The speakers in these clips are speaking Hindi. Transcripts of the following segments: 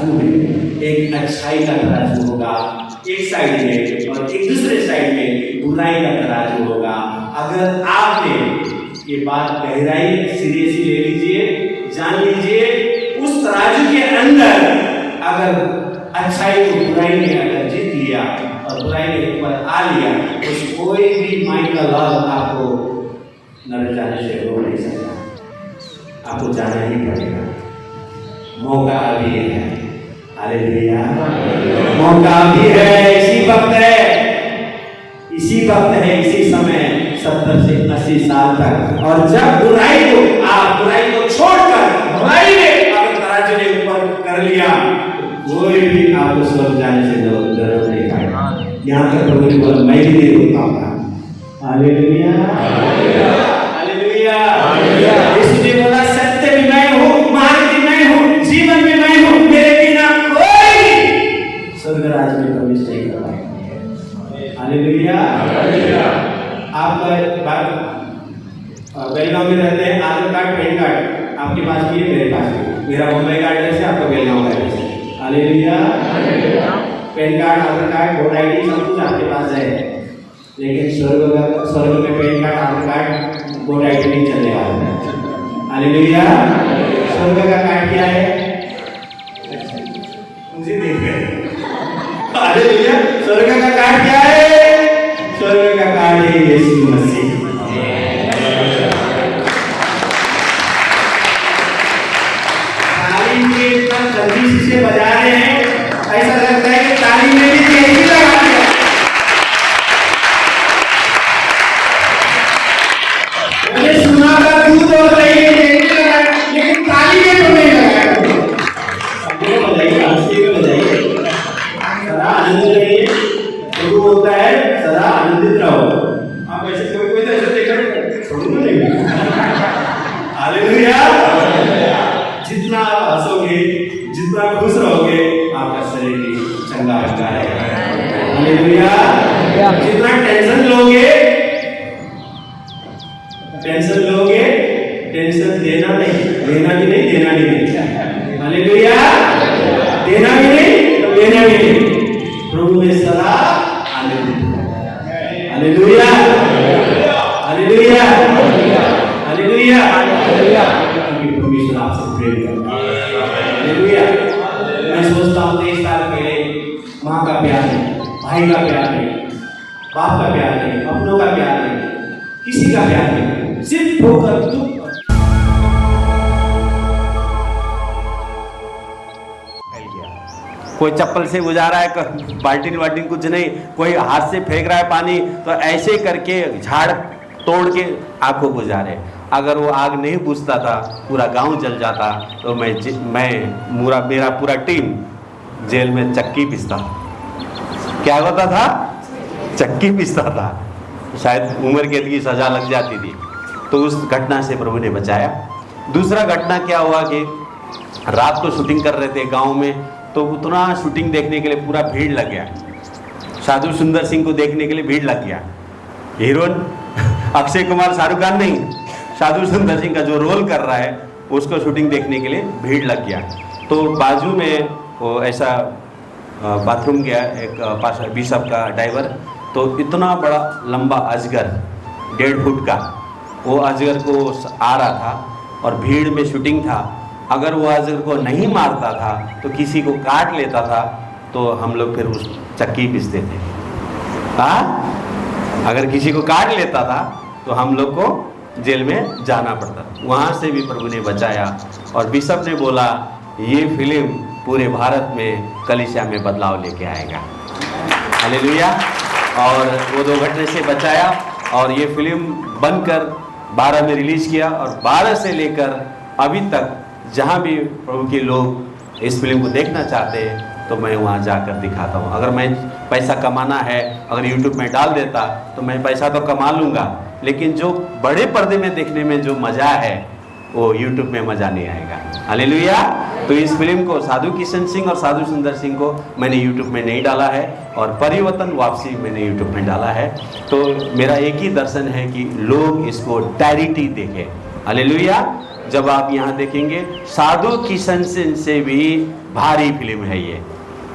तराजू में एक अच्छाई का तराजू होगा एक साइड में, और एक दूसरे साइड में बुराई का तराजू होगा। अगर आपने ये बात गहराई सीरियसली ले लीजिए, जान लीजिए, उस तराजू के अंदर अगर अच्छाई को बुराई ने अगर जीत लिया और बुराई ने ऊपर आ लिया, तो कोई भी माइंड का लॉ आपको नरक जाने से रोक नहीं सकता, आपको जाना ही पड़ेगा। मौका अभी है, हालेलुया, मौका अभी है, इसी वक्त है, इसी वक्त है, इसी समय 70 से 80 साल तक। और जब बुराई को आप बुराई को छोड़कर भलाई ने अगर तराजू ने ऊपर कर लिया, कोई भी आपको स्वर्ग जाने से जरूर नहीं पाएगा। यहाँ तक प्रभु ने बोला मैं भी नहीं रोक पाऊंगा। हालेलुया, हालेलुया, यीशु ने बोला सत्य भी मैं हूँ, मार्ग भी मैं हूँ, जीवन भी मैं हूँ, मेरे बिना कोई स्वर्ग राज में प्रवेश नहीं कर पाएगा। हालेलुया, आप बेलगांव में रहते हैं, आधार कार्ड पैन कार्ड आपके पास भी है, मेरे पास भी, मेरा मुंबई का एड्रेस है, आपका बेलगांव का एड्रेस है। हालेलुया, पैन कार्ड आधार कार्ड वोटर आईडी सब कुछ आपके पास है, लेकिन स्वर्ग में पैन कार्ड आधार कार्ड वोटर आईडी नहीं चलेगा। हालेलुया, स्वर्ग का कार्ड क्या है? मुझे देख रहे। हालेलुया, स्वर्ग का कार्ड क्या है? स्वर्ग का कार्ड है यीशु मसीह। ताली के इतना जल्दी से बजा रहे हैं, ऐसा लगता है कि ताली में भी तेजी लगा दिया। मैंने सुना था दूध और दही में तेजी लगा, लेकिन ताली में तो नहीं लगाया। सबको बजाइए, हंसी में बजाइए, सदा आनंद करिए। प्रभु होता है सदा आनंदित रहो। आप ऐसे कोई तो ऐसे देखकर छोड़ो नहीं। हालेलुया, जितना हंसोगे, जितना खुश रहोगे, आपका शरीर भी चंगा रहता है। हालेलुया, जितना टेंशन लोगे, टेंशन देना नहीं, लेना भी नहीं, देना भी नहीं। हालेलुया, देना भी नहीं तो लेना भी नहीं। प्रभु में सदा आनंदित। हालेलुया, हालेलुया, हालेलुया, परमेश्वर आपसे प्रेम करता है। हालेलुया, मैं सोचता हूँ 23 साल पहले माँ का प्यार नहीं, भाई का प्यार नहीं, बाप का प्यार नहीं, अपनों का प्यार नहीं, किसी का प्यार नहीं, सिर्फ ठोकर दुख। कोई चप्पल से गुजारा है, बाल्टी वाल्टी कुछ नहीं, कोई हाथ से फेंक रहा है पानी, तो ऐसे करके झाड़ तोड़ के आग को गुजारे। अगर वो आग नहीं बुझता था, पूरा गांव जल जाता, तो मेरा पूरा टीम जेल में चक्की पीसता। क्या होता था? चक्की पीसता था, शायद उम्र कैद की सजा लग जाती थी। तो उस घटना से प्रभु ने बचाया। दूसरा घटना क्या हुआ कि रात को शूटिंग कर रहे थे गांव में, तो उतना शूटिंग देखने के लिए पूरा भीड़ लग गया। साधु सुंदर सिंह को देखने के लिए भीड़ लग गया। हीरोइन अक्षय कुमार, शाहरुख खान नहीं, साधु सुंदर सिंह का जो रोल कर रहा है उसको शूटिंग देखने के लिए भीड़ लग गया। तो बाजू में वो ऐसा बाथरूम गया एक बिशप का ड्राइवर, तो इतना बड़ा लंबा अजगर 1.5 फुट का वो अजगर को आ रहा था और भीड़ में शूटिंग था। अगर वो अजगर को नहीं मारता था तो किसी को काट लेता था, तो हम लोग फिर उस चक्की पीसते थे। अगर किसी को काट लेता था तो हम लोग को जेल में जाना पड़ता। वहाँ से भी प्रभु ने बचाया। और बिशप ने बोला ये फिल्म पूरे भारत में कलीसिया में बदलाव लेके आएगा। हालेलुया। और वो 2 घटने से बचाया और ये फिल्म बनकर 12 में रिलीज़ किया। और 12 से लेकर अभी तक जहाँ भी प्रभु के लोग इस फिल्म को देखना चाहते हैं तो मैं वहाँ जाकर दिखाता हूँ। अगर मैं पैसा कमाना है, अगर यूट्यूब में डाल देता तो मैं पैसा तो कमा लूँगा, लेकिन जो बड़े पर्दे में देखने में जो मज़ा है वो यूट्यूब में मज़ा नहीं आएगा। हालेलुया। तो इस फिल्म को साधु किशन सिंह और साधु सुंदर सिंह को मैंने यूट्यूब में नहीं डाला है और परिवर्तन वापसी मैंने यूट्यूब में डाला है। तो मेरा एक ही दर्शन है कि लोग इसको डायरेक्टली देखें। हालेलुया। जब आप यहाँ देखेंगे साधु किशन सिंह से भी भारी फिल्म है ये।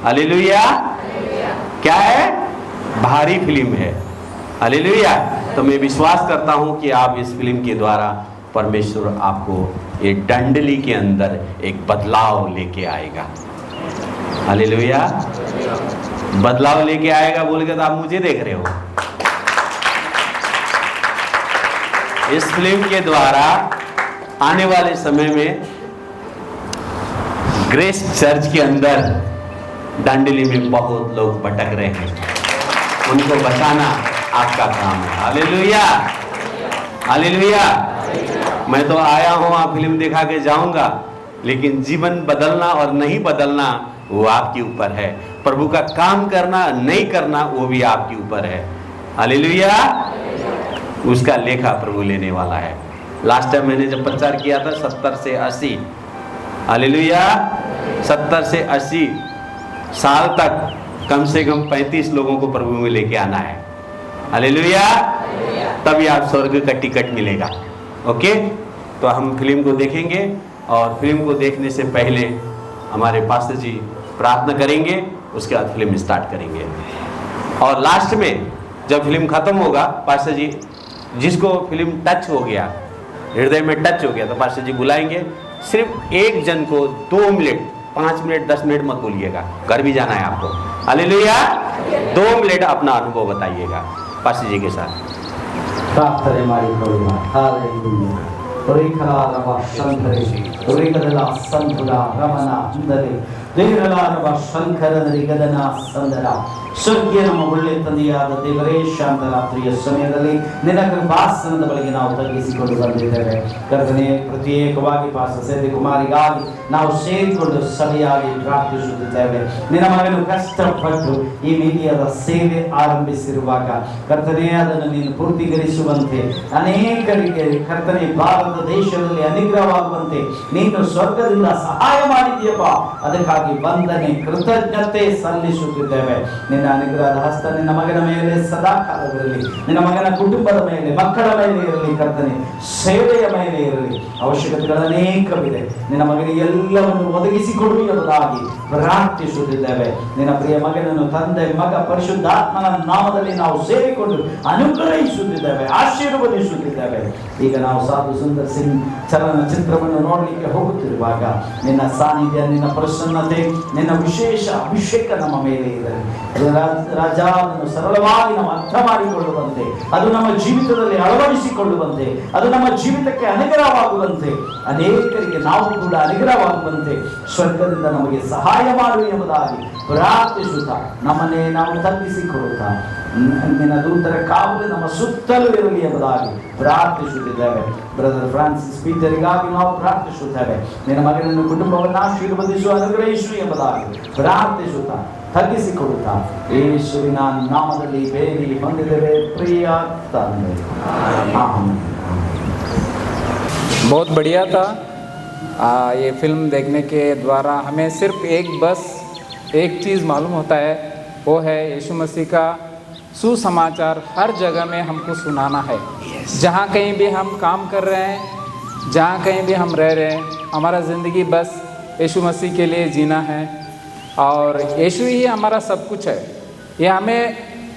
हालेलुया। क्या है? भारी फिल्म है। हालेलुया। तो मैं विश्वास करता हूँ कि आप इस फिल्म के द्वारा परमेश्वर आपको ये डंडली के अंदर एक बदलाव लेके आएगा। हालेलुया। बदलाव लेके आएगा बोल के तो आप मुझे देख रहे हो। इस फिल्म के द्वारा आने वाले समय में ग्रेस चर्च के अंदर डंडली में बहुत लोग भटक रहे हैं, उनको बचाना आपका काम है। हालेलुया। हालेलुया। मैं तो आया हूँ, आप फिल्म दिखा के जाऊंगा, लेकिन जीवन बदलना और नहीं बदलना वो आपके ऊपर है। प्रभु का काम करना नहीं करना वो भी आपके ऊपर है। हालेलुया। उसका लेखा प्रभु लेने वाला है। लास्ट टाइम मैंने जब प्रचार किया था 70 से 80, हालेलुया, 70 से 80 साल तक कम से कम 35 लोगों को प्रभु में लेके आना है। हालेलुया। तभी आप स्वर्ग का टिकट मिलेगा। ओके, तो हम फिल्म को देखेंगे और फिल्म को देखने से पहले हमारे पास्टर जी प्रार्थना करेंगे, उसके बाद फिल्म स्टार्ट करेंगे। और लास्ट में जब फिल्म खत्म होगा, पास्टर जी जिसको फिल्म टच हो गया, हृदय में टच हो गया, तो पास्टर जी बुलाएंगे। सिर्फ एक जन को 2 मिनट, 5 मिनट, 10 मिनट मत बोलिएगा, घर भी जाना है आपको। हालेलुया। 2 मिनट अपना अनुभव बताइएगा पास्टर जी के साथ। प्रार्थना हमारी करुणा। Hallelujah. Rikala rava shankare, rikadala sandhula ramana indale, rikala rava shankara rikadana sandara. ಸ್ವರ್ಗೀಯ ನಮ್ಮ ಒಳ್ಳೆ ತಂದೆಯಾದ ದೇವರೇ, ಶಾಂತ ರಾತ್ರಿಯ ಸಮಯದಲ್ಲಿ ನಿನ್ನ ಕೃಪಾಸನದ ಬಳಿಗೆ ನಾವು ತಗ್ಗಿಸಿಕೊಂಡು ಬಂದಿದ್ದೇವೆ. ಕರ್ತನೇ, ಪ್ರತ್ಯೇಕವಾಗಿ ಪಾಸ್ಟರ್ ಸೇವೆ ಕುಮಾರಿಗಾಗಿ ನಾವು ಸೇರಿಕೊಂಡು ಸಭೆಯಾಗಿ ಪ್ರಾರ್ಥಿಸುತ್ತಿದ್ದೇವೆ. ನಿನ್ನ ಮಗನು ಕಷ್ಟಪಟ್ಟು ಈ ಮೀಡಿಯಾದ ಸೇವೆ ಆರಂಭಿಸಿರುವಾಗ ಕರ್ತನೇ, ಅದನ್ನು ನೀನು ಪೂರ್ತಿಗೊಳಿಸುವಂತೆ, ಅನೇಕರಿಗೆ ಕರ್ತನೇ ಭಾರತ ದೇಶದಲ್ಲಿ ಅನುಗ್ರಹವಾಗುವಂತೆ ನೀನು ಸ್ವರ್ಗದಿಂದ ಸಹಾಯ ಮಾಡಿದೆಯಪ್ಪ. ಅದಕ್ಕಾಗಿ ವಂದನೆ, ಕೃತಜ್ಞತೆ ಸಲ್ಲಿಸುತ್ತಿದ್ದೇವೆ. ನಿನ್ನ ಅನುಗ್ರಹದ ಹಸ್ತ ನಿನ್ನ ಮಗನ ಮೇಲೆ ಸದಾ ಕಾಲವಿರಲಿ, ನಿನ್ನ ಮಗನ ಕುಟುಂಬದ ಮೇಲೆ, ಮಕ್ಕಳ ಮೇಲೆ ಇರಲಿ ಕರ್ತನೆ, ಸೇವೆಯ ಮೇಲೆ ಇರಲಿ. ಅವಶ್ಯಕತೆಗಳು ಅನೇಕವಿದೆ, ನಿನ್ನ ಮಗನಿಗೆ ಎಲ್ಲವನ್ನು ಒದಗಿಸಿಕೊಡು ಎಂಬುದಾಗಿ ಪ್ರಾರ್ಥಿಸುತ್ತಿದ್ದೇವೆ. ನಿನ್ನ ಪ್ರಿಯ ಮಗನನ್ನು ತಂದೆ, ಮಗ, ಪರಿಶುದ್ಧಾತ್ಮನ ನಾಮದಲ್ಲಿ ನಾವು ಸೇರಿಕೊಂಡು ಅನುಗ್ರಹಿಸುತ್ತಿದ್ದೇವೆ, ಆಶೀರ್ವದಿಸುತ್ತಿದ್ದೇವೆ. ಈಗ ನಾವು ಸಾಧು ಸುಂದರ್ ಸಿಂಗ್ ಚಲನಚಿತ್ರವನ್ನು ನೋಡಲಿಕ್ಕೆ ಹೋಗುತ್ತಿರುವಾಗ ನಿನ್ನ ಸಾನ್ನಿಧ್ಯ, ನಿನ್ನ ಪ್ರಸನ್ನತೆ, ನಿನ್ನ ವಿಶೇಷ ಅಭಿಷೇಕ ನಮ್ಮ ಮೇಲೆ ಇರಲಿ. ರಾಜ, ಅದನ್ನು ಸರಳವಾಗಿ ನಾವು ಅರ್ಥ ಮಾಡಿಕೊಳ್ಳುವಂತೆ, ಅದು ನಮ್ಮ ಜೀವಿತದಲ್ಲಿ ಅಳವಡಿಸಿಕೊಳ್ಳುವಂತೆ, ಅದು ನಮ್ಮ ಜೀವಿತಕ್ಕೆ ಅನುಗ್ರಹವಾಗುವಂತೆ, ಅನೇಕರಿಗೆ ನಾವು ಕೂಡ ಅನುಗ್ರಹವಾಗುವಂತೆ ಸ್ವರ್ಗದಿಂದ ನಮಗೆ ಸಹಾಯ ಮಾಡು ಎಂಬುದಾಗಿ ಪ್ರಾರ್ಥಿಸುತ್ತಾ ನಮ್ಮನ್ನೇ ನಾವು ತಗ್ಗಿಸಿಕೊಳ್ಳುತ್ತಾ ನಿನ್ನ ದೂತರ ಕಾವಲು ನಮ್ಮ ಸುತ್ತಲೂ ಇರಲಿ ಎಂಬುದಾಗಿ ಪ್ರಾರ್ಥಿಸುತ್ತಿದ್ದೇವೆ. ಬ್ರದರ್ ಫ್ರಾನ್ಸಿಸ್ ಪೀಟರಿಗಾಗಿ ನಾವು ಪ್ರಾರ್ಥಿಸುತ್ತೇವೆ. ನಿನ್ನ ಮಗನನ್ನು, ಕುಟುಂಬವನ್ನು ಆಶೀರ್ವದಿಸು, ಅನುಗ್ರಹಿಸು ಎಂಬುದಾಗಿ ಪ್ರಾರ್ಥಿಸುತ್ತಾ ತಗ್ಗಿಸಿಕೊಡುತ್ತಾ ಯೇಸುವಿನ ನಾಮದಲ್ಲಿ ಬೇಡಿ ಹೊಂದಿದ್ದೇವೆ ಪ್ರಿಯ ತಂದೆ. ಆಮೆನ್. बहुत बढ़िया था। ये फिल्म देखने के द्वारा हमें सिर्फ एक चीज़ मालूम होता है, वो है यीशु मसीह का सुसमाचार हर जगह में हमको सुनाना है। जहाँ कहीं भी हम काम कर रहे हैं, जहाँ कहीं भी हम रह रहे हैं, हमारा ज़िंदगी बस यीशु मसीह के लिए जीना है और यीशु ही हमारा सब कुछ है। ये हमें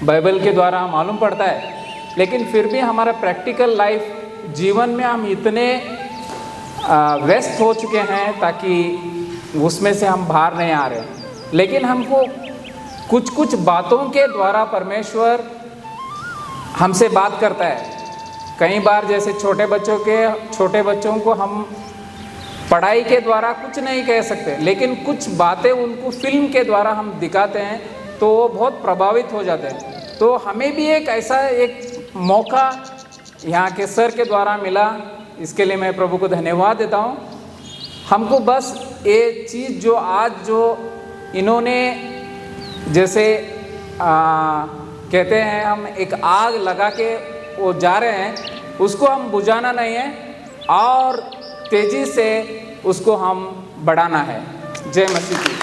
बाइबल के द्वारा मालूम पड़ता है, लेकिन फिर भी हमारा प्रैक्टिकल लाइफ जीवन में हम इतने व्यस्त हो चुके हैं ताकि उसमें से हम बाहर नहीं आ रहे। लेकिन हमको कुछ बातों के द्वारा परमेश्वर हमसे बात करता है। कई बार जैसे छोटे बच्चों को हम पढ़ाई के द्वारा कुछ नहीं कह सकते, लेकिन कुछ बातें उनको फिल्म के द्वारा हम दिखाते हैं तो वो बहुत प्रभावित हो जाते हैं। तो हमें भी एक ऐसा एक मौका यहाँ के सर के द्वारा मिला, इसके लिए मैं प्रभु को धन्यवाद देता हूँ। हमको बस ये चीज़ जो आज जो इन्होंने जैसे कहते हैं हम एक आग लगा के वो जा रहे हैं, उसको हम बुझाना नहीं है और तेज़ी से उसको हम बढ़ाना है। जय मसीह की।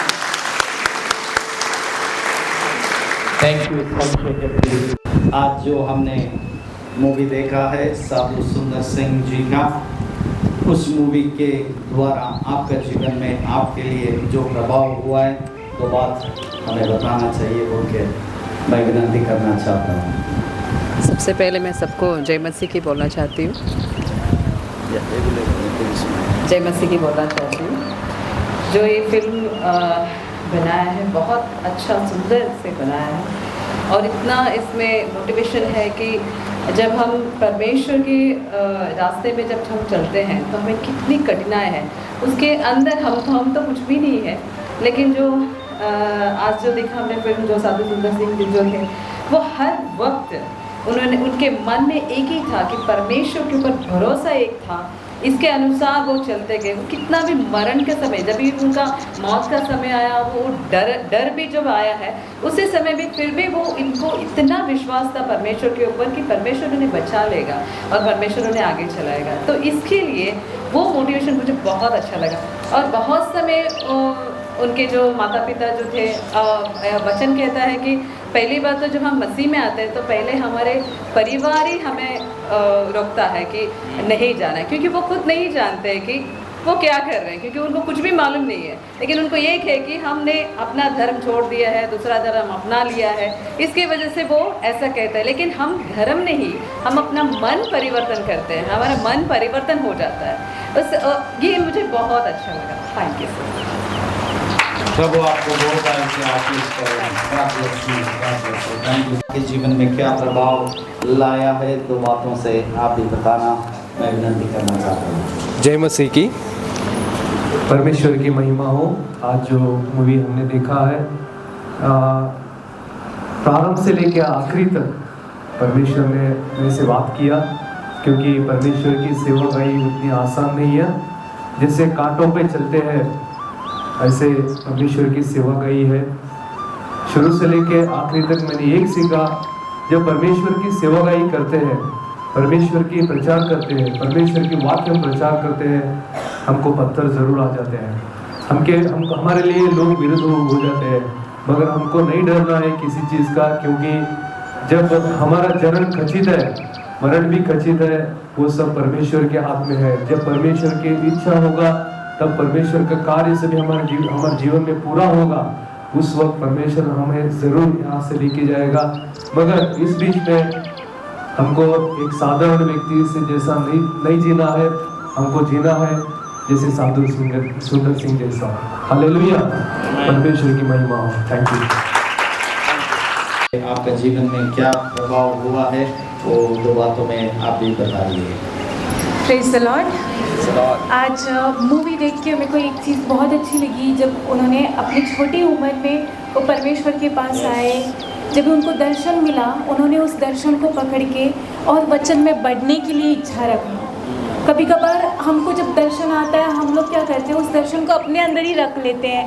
Thank you. आज जो हमने मूवी देखा है साधु सुंदर सिंह जी का, उस मूवी के द्वारा आपके जीवन में आपके लिए जो प्रभाव हुआ है तो बात हमें बताना चाहिए बोल के मैं विनती करना चाहता हूँ। सबसे पहले मैं सबको जय मसीह की बोलना चाहती हूँ। जय मसीह की बोलना चाहती हूँ। जो ये फिल्म बनाया है बहुत अच्छा सुंदर से बनाया है और इतना इसमें मोटिवेशन है कि जब हम परमेश्वर के रास्ते में जब हम चलते हैं तो हमें कितनी कठिनाई है उसके अंदर हम तो कुछ भी नहीं है, लेकिन जो आज जो देखा हमने फिल्म जो साधु सुंदर सिंह जी जो थे वो हर वक्त उनके मन में एक ही था कि परमेश्वर के ऊपर भरोसा एक था, इसके अनुसार वो चलते गए। वो कितना भी मरण के समय जब भी उनका मौत का समय आया वो डर भी जब आया है उसी समय भी फिर भी वो इनको इतना विश्वास था परमेश्वर के ऊपर कि परमेश्वर उन्हें बचा लेगा और परमेश्वर उन्हें आगे चलाएगा। तो इसके लिए वो मोटिवेशन मुझे बहुत अच्छा लगा। और बहुत समय उनके जो माता पिता जो थे वचन कहता है कि पहली बात तो जब हम मसीह में आते हैं तो पहले हमारे परिवार ही हमें रोकता है कि नहीं जाना है, क्योंकि वो खुद नहीं जानते हैं कि वो क्या कर रहे हैं, क्योंकि उनको कुछ भी मालूम नहीं है। लेकिन उनको ये है कि हमने अपना धर्म छोड़ दिया है, दूसरा धर्म अपना लिया है, इसकी वजह से वो ऐसा कहते हैं। लेकिन हम धर्म नहीं, हम अपना मन परिवर्तन करते हैं, हमारा मन परिवर्तन हो जाता है। बस ये मुझे बहुत अच्छा लगा। Thank you sir. प्रभु आपको बहुत से आशीष करें। के जीवन में क्या प्रभाव लाया है दो बातों से आप भी बताना मैं विनती करना चाहता हूँ। जय मसीह की। परमेश्वर की महिमा हो। आज जो मूवी हमने देखा है प्रारंभ से लेकर आखिरी तक परमेश्वर ने मेरे से बात किया, क्योंकि परमेश्वर की सेवकाई उतनी आसान नहीं है। जैसे कांटों पे चलते हैं ऐसे परमेश्वर की सेवकाई है। शुरू से लेके आखिरी तक मैंने एक सीखा, जब परमेश्वर की सेवकाई करते हैं, परमेश्वर की प्रचार करते हैं, परमेश्वर की वाक्य हम प्रचार करते हैं, हमको पत्थर जरूर आ जाते हैं। हम हमारे लिए लोग विरुद्ध हो जाते हैं, मगर हमको नहीं डरना है किसी चीज़ का, क्योंकि जब हमारा जन्म खचित है, मरण भी खचित है, वो सब परमेश्वर के हाथ में है। जब परमेश्वर की इच्छा होगा तब परमेश्वर का कार्य से भी हमारे जीवन में पूरा होगा। उस वक्त परमेश्वर हमें जरूर यहाँ से लेके जाएगा। मगर इस बीच में हमको एक साधारण व्यक्ति से जैसा नहीं जीना है, हमको जीना है जैसे साधु सुंदर सिंह जैसा। हालेलुया, परमेश्वर की महिमा हो। Thank you. आपका जीवन में क्या प्रभाव हुआ है वो दो बातों में आप भी बताइए। Praise the Lord. आज मूवी देख के मेरे को एक चीज़ बहुत अच्छी लगी, जब उन्होंने अपनी छोटी उम्र में वो परमेश्वर के पास आए, जब उनको दर्शन मिला उन्होंने उस दर्शन को पकड़ के और वचन में बढ़ने के लिए इच्छा रखी। कभी कभार हमको जब दर्शन आता है हम लोग क्या करते हैं, उस दर्शन को अपने अंदर ही रख लेते हैं,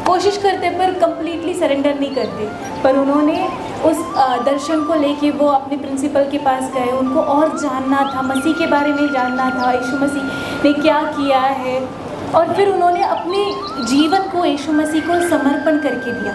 कोशिश करते पर कंप्लीटली सरेंडर नहीं करते। पर उन्होंने उस दर्शन को लेके वो अपने प्रिंसिपल के पास गए, उनको और जानना था, मसीह के बारे में जानना था, यीशु मसीह ने क्या किया है, और फिर उन्होंने अपने जीवन को यीशु मसीह को समर्पण करके दिया।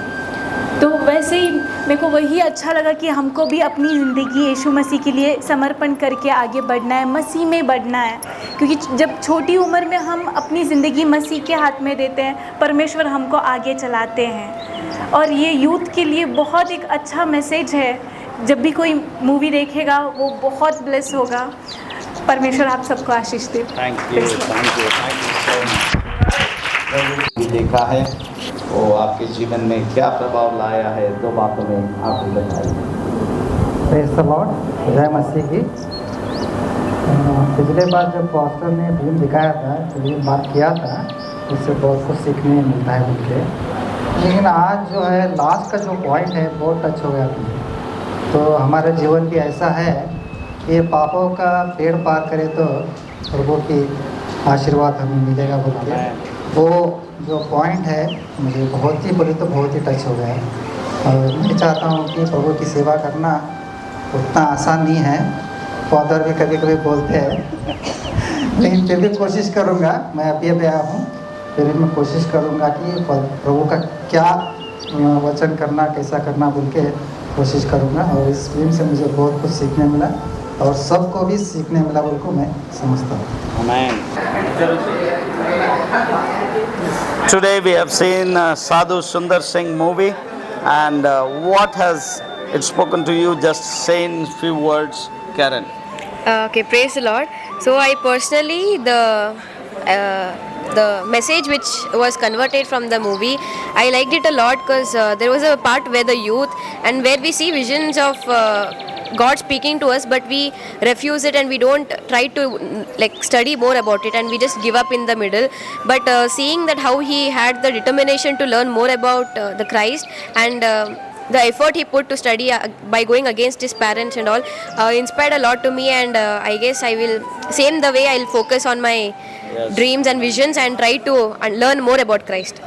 तो वैसे ही मेरे को वही अच्छा लगा कि हमको भी अपनी ज़िंदगी यीशु मसीह के लिए समर्पण करके आगे बढ़ना है, मसीह में बढ़ना है। क्योंकि जब छोटी उम्र में हम अपनी ज़िंदगी मसीह के हाथ में देते हैं, परमेश्वर हमको आगे चलाते हैं। और ये यूथ के लिए बहुत एक अच्छा मैसेज है। जब भी कोई मूवी देखेगा वो बहुत ब्लेस होगा। परमेश्वर आप सबको आशीष दे। Thank you so much. देखा है वो आपके जीवन में क्या प्रभाव लाया है दो बातों में आप भी बताइए। Praise the Lord. जय मसीह की। पिछले बार जब पास्टर ने फिल्म दिखाया था, फिल्म बात किया था, उससे बहुत कुछ सीखने मिलता है मुझे। लेकिन आज जो है लास्ट का जो पॉइंट है बहुत टच हो गया मुझे। तो हमारा जीवन भी ऐसा है कि पापों का पेड़ पार करे तो प्रभु की आशीर्वाद हमें मिलेगा बोल के, वो जो पॉइंट है मुझे बहुत ही बोले तो बहुत ही टच हो गया है। और मैं चाहता हूँ कि प्रभु की सेवा करना उतना आसान नहीं है, फादर भी कभी कभी बोलते हैं लेकिन फिर भी कोशिश करूँगा। मैं अभी आया हूँ, फिर भी मैं कोशिश करूँगा कि प्रभु का क्या वचन करना, कैसा करना बोल के कोशिश करूँगा। और इस फिल्म से मुझे बहुत कुछ सीखने मिला और सबको भी सीखने मिला बोल को मैं समझता हूँ। Today we have seen Sadhu Sundar Singh movie, and what has it spoken to you? Just say in few words, Karen. Okay, praise the Lord. So I personally the message which was converted from the movie, I liked it a lot because there was a part where the youth and where we see visions of God speaking to us, but we refuse it and we don't try to like study more about it, and we just give up in the middle. But seeing that how he had the determination to learn more about the Christ, and the effort he put to study by going against his parents and all, inspired a lot to me. And I guess I will, same the way I'll focus on my dreams and visions and try to learn more about Christ.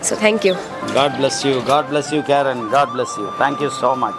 So thank you. God bless you. God bless you, Karen. God bless you. Thank you so much.